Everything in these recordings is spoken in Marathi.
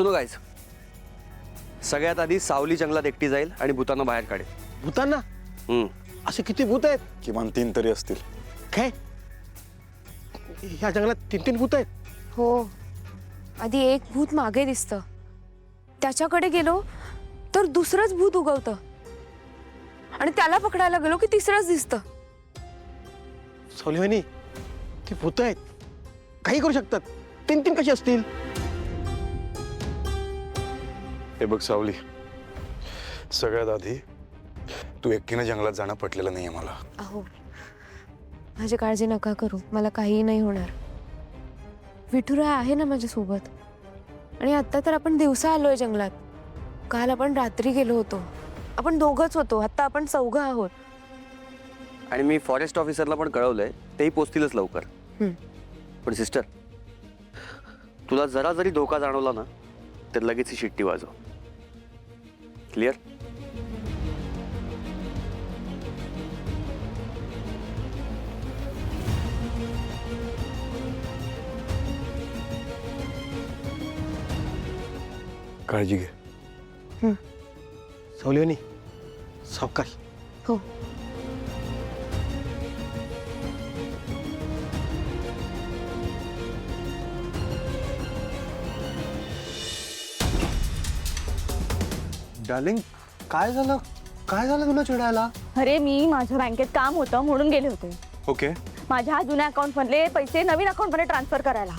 सुनो गाईज, सगळ्यात आधी सावली जंगलात एकटी जाईल आणि भूतांना बाहेर काढेल. भूतांना? असे किती भूत आहेत? किमान 3 तरी असतील. काय ह्या जंगलात 3 भूत आहेत? हो, आधी एक भूत मागे दिसतं, त्याच्याकडे गेलो तर दुसरंच भूत उगवतं आणि त्याला पकडायला गेलो की तिसरंच दिसतं. सावलीवाहिनी, ती भूत आहेत, काही करू शकतात. 3 कशी असतील? हे बघ सावली, सगळ्यात आधी तू एकटीने जंगलात जाणं पटलेलं नाहीये मला. अहो, माझी काळजी नका करू, मला काहीही नाही होणार. विठुराय आहे ना माझ्यासोबत. आणि आता तर आपण दिवसा आलोय जंगलात, काल आपण रात्री गेलो होतो. आपण दोघंच होतो, आता आपण 4 आहोत. आणि मी फॉरेस्ट ऑफिसरला पण कळवलंय, तेही पोचतीलच लवकर. पण सिस्टर, तुला जरा जरी धोका जाणवला ना तर लगेच ही शिट्टी वाजव. क्लिअर? काळजी घे. सावलीवाहिनी, सावकाश. हो. डार्लिंग, काय झालं? काय झालं तुला चिडायला? अरे मी माझ्या बँकेत काम होतं म्हणून गेले होते. ओके. माझ्या जुन्या अकाउंट मधले पैसे नवीन अकाउंट मध्ये ट्रान्सफर करायला.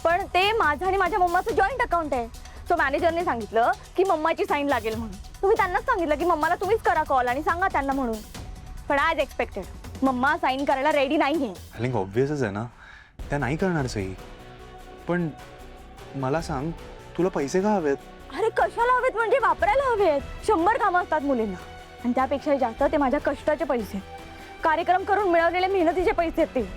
पण ते माझं आणि माझ्या मम्माचं जॉईंट अकाउंट आहे. सो मॅनेजरने सांगितलं की मम्माची साईन लागेल म्हणून. तुम्ही त्यांनाच सांगितलं की मम्माला तुम्हीच करा कॉल आणि सांगा त्यांना म्हणून. पण ॲज एक्सपेक्टेड मम्मा साईन करायला रेडी नाहीये. डार्लिंग, ऑब्व्हियसच आहे ना, त्या नाही करणार सही. पण मला सांग, तुला पैसे का हवेत? अरे कशाला हवेत म्हणजे वापरायला हवेत. 100 कामं असतात मुलींना आणि त्यापेक्षा जास्त ते माझ्या कष्टाचे पैसे, कार्यक्रम करून मिळवलेले मेहनतीचे पैसे आहेत. ते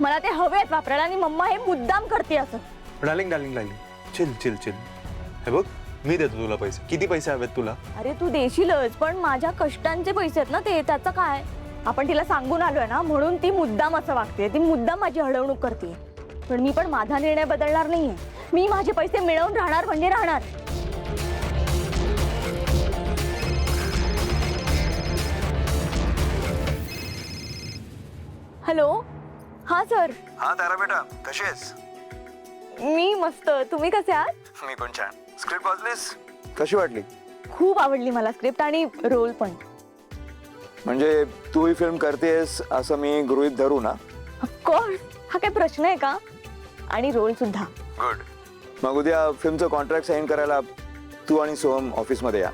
मला ते हवेत वापरायला आणि मम्मा हे मुद्दाम करते असं. Darling darling darling, chill chill chill. हे बघ, मी देतो तुला पैसे. किती पैसे हवेत तुला? अरे तू देशीलच, पण माझ्या कष्टांचे पैसे आहेत ना ते. त्याचं काय? आपण तिला सांगून आलोय ना, म्हणून ती मुद्दाम असं वागते. ती मुद्दाम माझी हळवणूक करते. पण मी पण माझा निर्णय बदलणार नाहीये. मी माझे पैसे मिळवून राहणार म्हणजे राहणार. हॅलो. हा सर. हा तारा बेटा, कशी आहेस? मी मस्त. तुम्ही कसे आहात? मी पण छान. स्क्रिप्ट वाचलीस? कशी वाटली? खूप आवडली मला स्क्रिप्ट आणि रोल पण. म्हणजे तू ही फिल्म करतेस असं मी गृहीत धरू ना? ऑफकोर्स. हा काय प्रश्न आहे का? आणि रोल सुद्धा. गुड. मग उद्या फिल्मचं कॉन्ट्रॅक्ट साईन करायला तू आणि सोहम ऑफिसमध्ये या.